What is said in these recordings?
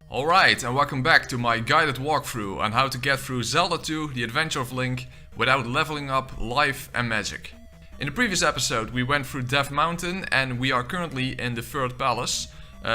Alright, and welcome back to my guided walkthrough on how to get through Zelda II, The Adventure of Link, without leveling up life and magic. In the previous episode we went through Death Mountain and we are currently in the third palace.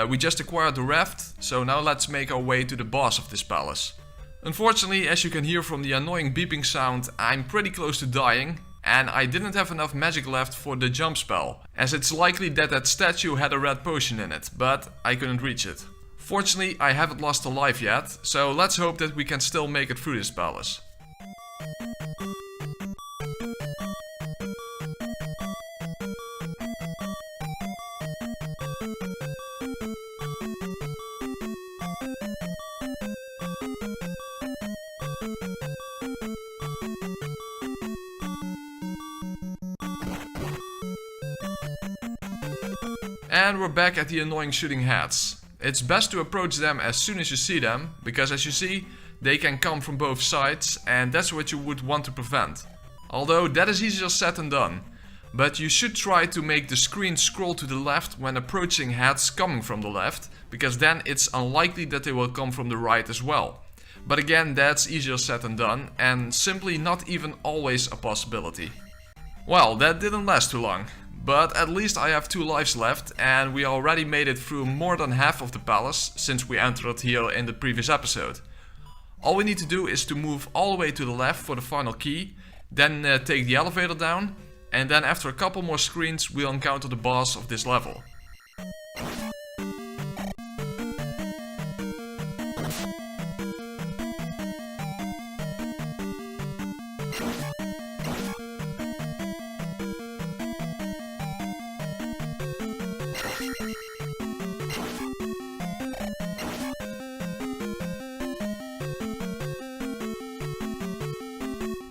We just acquired the raft, so now let's make our way to the boss of this palace. Unfortunately, as you can hear from the annoying beeping sound, I'm pretty close to dying. And I didn't have enough magic left for the jump spell, as it's likely that that statue had a red potion in it, but I couldn't reach it. Fortunately, I haven't lost a life yet, so let's hope that we can still make it through this palace. And we're back at the annoying shooting heads. It's best to approach them as soon as you see them, because as you see, they can come from both sides and that's what you would want to prevent. Although that is easier said than done. But you should try to make the screen scroll to the left when approaching heads coming from the left, because then it's unlikely that they will come from the right as well. But again, that's easier said than done and simply not even always a possibility. Well, that didn't last too long. But at least I have 2 lives left and we already made it through more than half of the palace since we entered here in the previous episode. All we need to do is to move all the way to the left for the final key, then take the elevator down, and then after a couple more screens we'll encounter the boss of this level.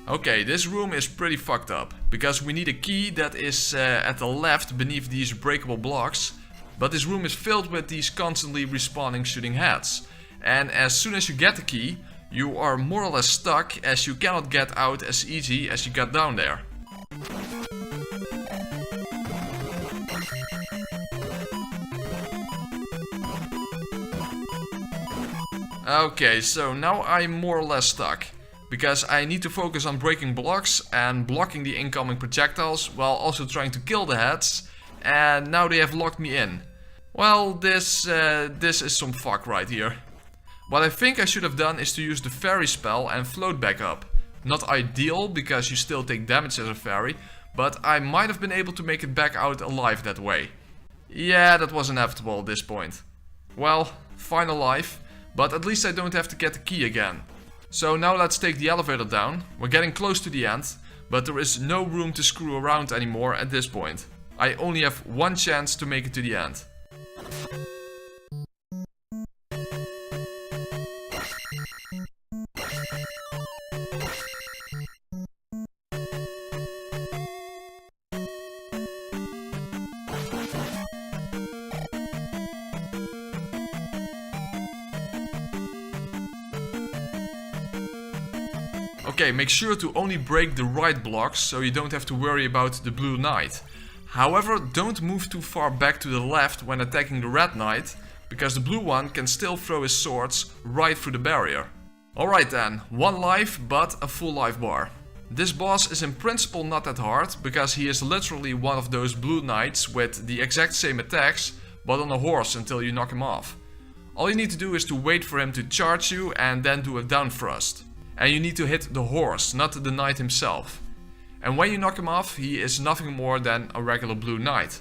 Okay, this room is pretty fucked up, because we need a key that is at the left beneath these breakable blocks, but this room is filled with these constantly respawning shooting heads. And as soon as you get the key, you are more or less stuck, as you cannot get out as easy as you got down there. Okay, so now I'm more or less stuck. Because I need to focus on breaking blocks and blocking the incoming projectiles while also trying to kill the heads, and now they have locked me in. Well, this is some fuck right here. What I think I should have done is to use the fairy spell and float back up. Not ideal because you still take damage as a fairy, but I might have been able to make it back out alive that way. Yeah, that was inevitable at this point. Well, fine alive, but at least I don't have to get the key again. So now let's take the elevator down. We're getting close to the end, but there is no room to screw around anymore at this point. I only have one chance to make it to the end. Okay, make sure to only break the right blocks so you don't have to worry about the blue knight. However, don't move too far back to the left when attacking the red knight, because the blue one can still throw his swords right through the barrier. Alright then, 1 life but a full life bar. This boss is in principle not that hard, because he is literally one of those blue knights with the exact same attacks, but on a horse until you knock him off. All you need to do is to wait for him to charge you and then do a down thrust. And you need to hit the horse, not the knight himself. And when you knock him off, he is nothing more than a regular blue knight.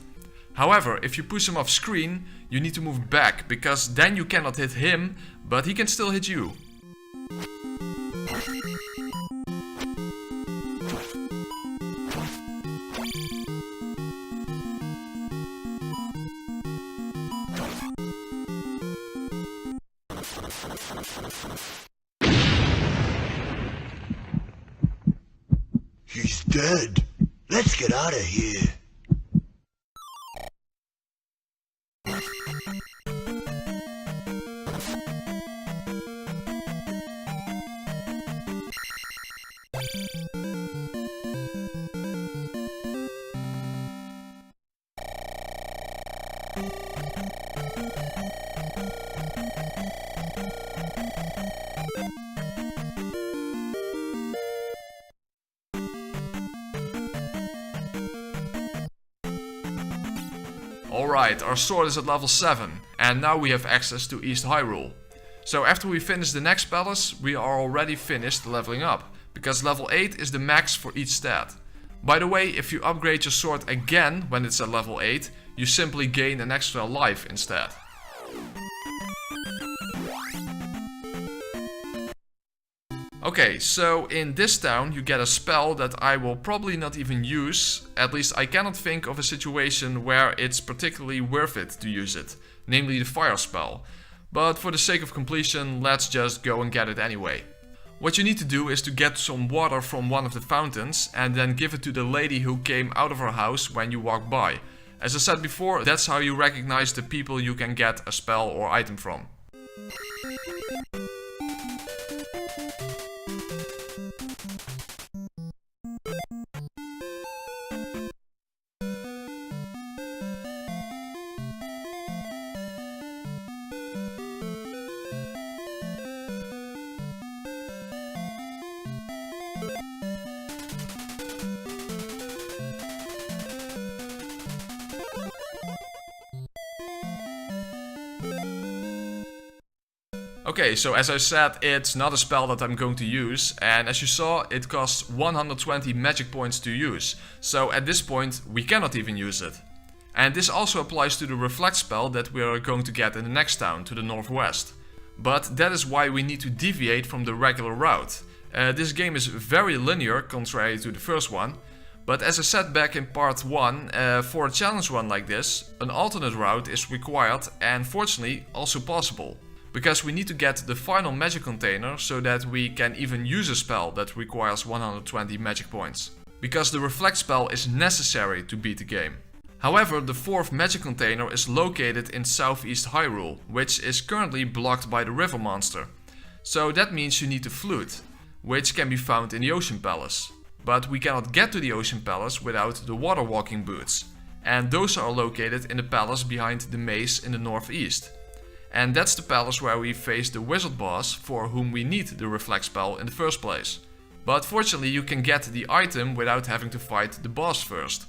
However, if you push him off screen, you need to move back, because then you cannot hit him, but he can still hit you. He's dead. Let's get out of here. Alright, our sword is at level 7, and now we have access to East Hyrule. So after we finish the next palace, we are already finished leveling up, because level 8 is the max for each stat. By the way, if you upgrade your sword again when it's at level 8, you simply gain an extra life instead. Okay, so in this town you get a spell that I will probably not even use. At least I cannot think of a situation where it's particularly worth it to use it, namely the fire spell. But for the sake of completion, let's just go and get it anyway. What you need to do is to get some water from one of the fountains and then give it to the lady who came out of her house when you walk by. As I said before, that's how you recognize the people you can get a spell or item from. Okay, so as I said, it's not a spell that I'm going to use, and as you saw, it costs 120 magic points to use, so at this point we cannot even use it. And this also applies to the reflect spell that we are going to get in the next town, to the northwest. But that is why we need to deviate from the regular route. This game is very linear, contrary to the first one, but as I said back in part 1, for a challenge run like this, an alternate route is required and fortunately also possible. Because we need to get the final magic container so that we can even use a spell that requires 120 magic points. Because the reflect spell is necessary to beat the game. However, the fourth magic container is located in southeast Hyrule, which is currently blocked by the river monster. So that means you need a flute, which can be found in the Ocean Palace. But we cannot get to the Ocean Palace without the water walking boots. And those are located in the palace behind the maze in the northeast. And that's the palace where we face the wizard boss for whom we need the reflect spell in the first place. But fortunately you can get the item without having to fight the boss first.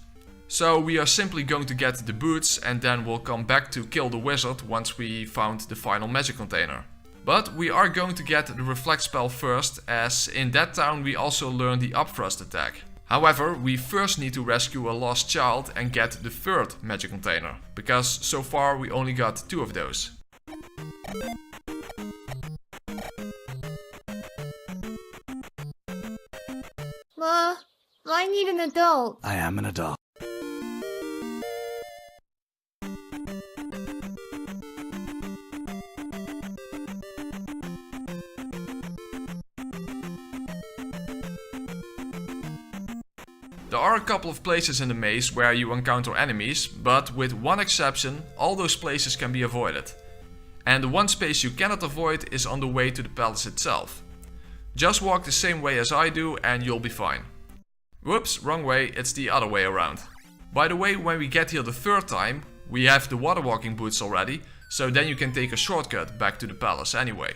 So we are simply going to get the boots and then we'll come back to kill the wizard once we found the final magic container. But we are going to get the reflect spell first, as in that town we also learn the up thrust attack. However, we first need to rescue a lost child and get the third magic container, because so far we only got 2 of those. Ma, I need an adult. I am an adult. There are a couple of places in the maze where you encounter enemies, but with one exception, all those places can be avoided. And the one space you cannot avoid is on the way to the palace itself. Just walk the same way as I do and you'll be fine. Whoops, wrong way, it's the other way around. By the way, when we get here the third time, we have the water walking boots already, so then you can take a shortcut back to the palace anyway.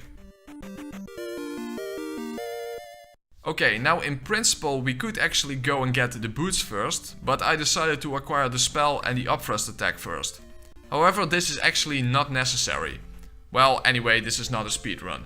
Okay, now in principle we could actually go and get the boots first, but I decided to acquire the spell and the up thrust attack first. However, this is actually not necessary. Well, anyway, this is not a speedrun.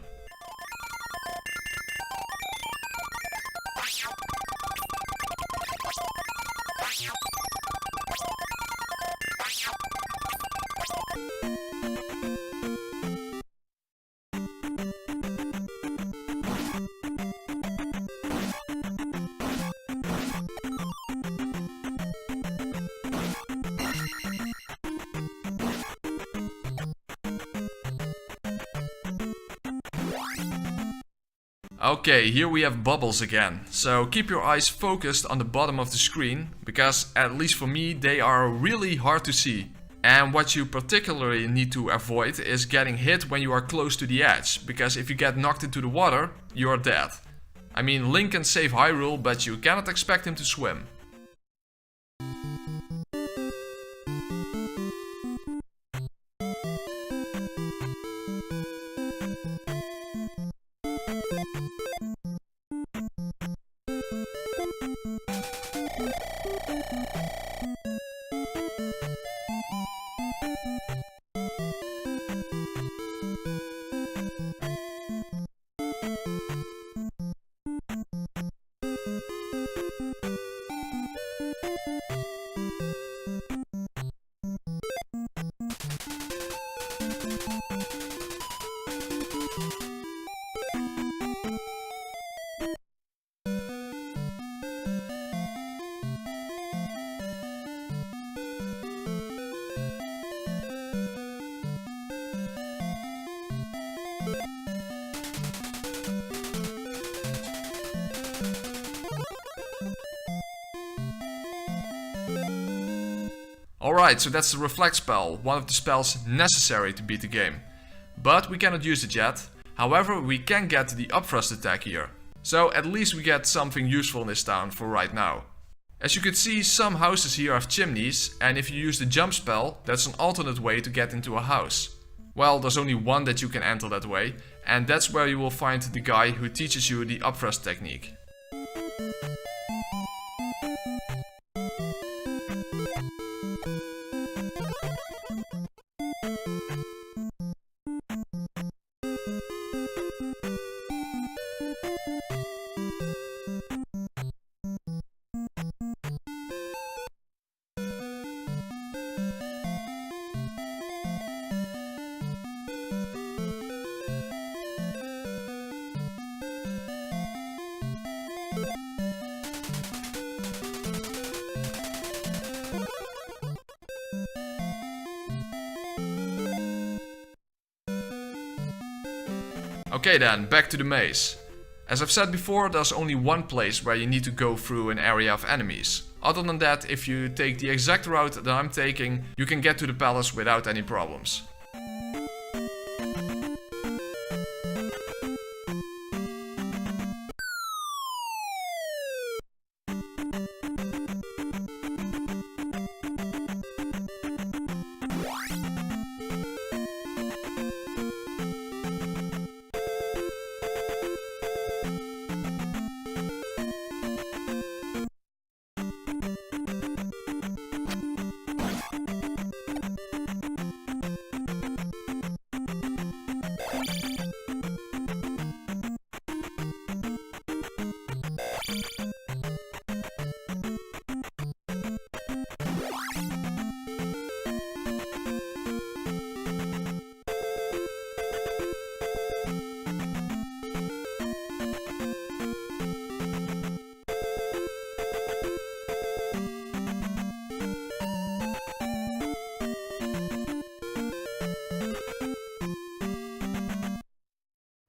Okay, here we have bubbles again, so keep your eyes focused on the bottom of the screen, because at least for me they are really hard to see. And what you particularly need to avoid is getting hit when you are close to the edge, because if you get knocked into the water, you are dead. I mean, Link can save Hyrule, but you cannot expect him to swim. Alright, so that's the Reflect spell, one of the spells necessary to beat the game. But we cannot use it yet. However, we can get the upthrust attack here. So at least we get something useful in this town for right now. As you can see, some houses here have chimneys, and if you use the jump spell, that's an alternate way to get into a house. Well, there's only one that you can enter that way, and that's where you will find the guy who teaches you the upthrust technique. Okay then, back to the maze. As I've said before, there's only one place where you need to go through an area of enemies. Other than that, if you take the exact route that I'm taking, you can get to the palace without any problems.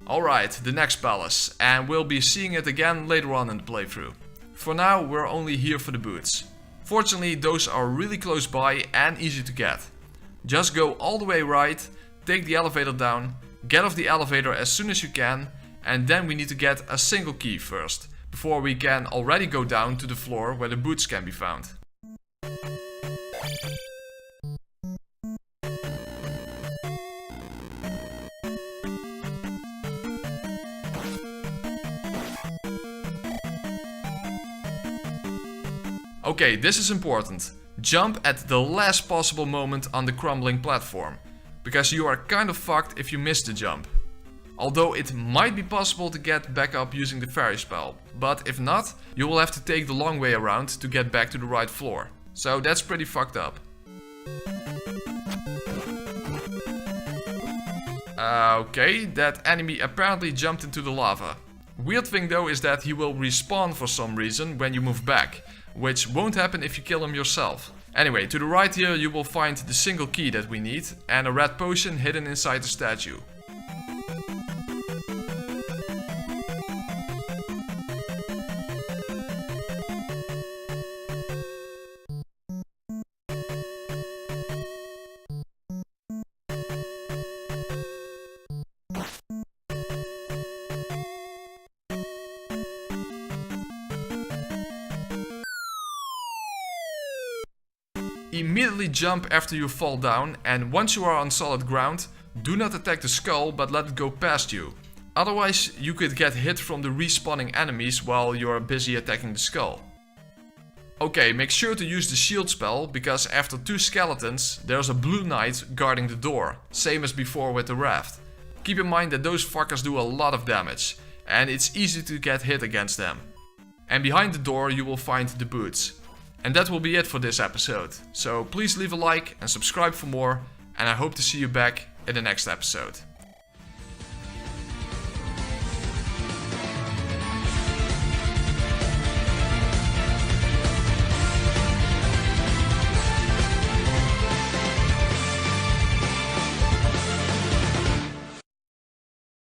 Alright, the next palace, and we'll be seeing it again later on in the playthrough. For now, we're only here for the boots. Fortunately, those are really close by and easy to get. Just go all the way right, take the elevator down, get off the elevator as soon as you can, and then we need to get a single key first, before we can already go down to the floor where the boots can be found. Okay, this is important. Jump at the last possible moment on the crumbling platform, because you are kind of fucked if you miss the jump. Although it might be possible to get back up using the fairy spell, but if not, you will have to take the long way around to get back to the right floor. So that's pretty fucked up. Okay, that enemy apparently jumped into the lava. Weird thing though is that he will respawn for some reason when you move back, which won't happen if you kill him yourself. Anyway, to the right here you will find the single key that we need and a red potion hidden inside the statue. Immediately jump after you fall down, and once you are on solid ground, do not attack the skull but let it go past you. Otherwise you could get hit from the respawning enemies while you are busy attacking the skull. Okay, make sure to use the shield spell, because after 2 skeletons, there's a blue knight guarding the door, same as before with the raft. Keep in mind that those fuckers do a lot of damage, and it's easy to get hit against them. And behind the door you will find the boots. And that will be it for this episode, so please leave a like and subscribe for more, and I hope to see you back in the next episode.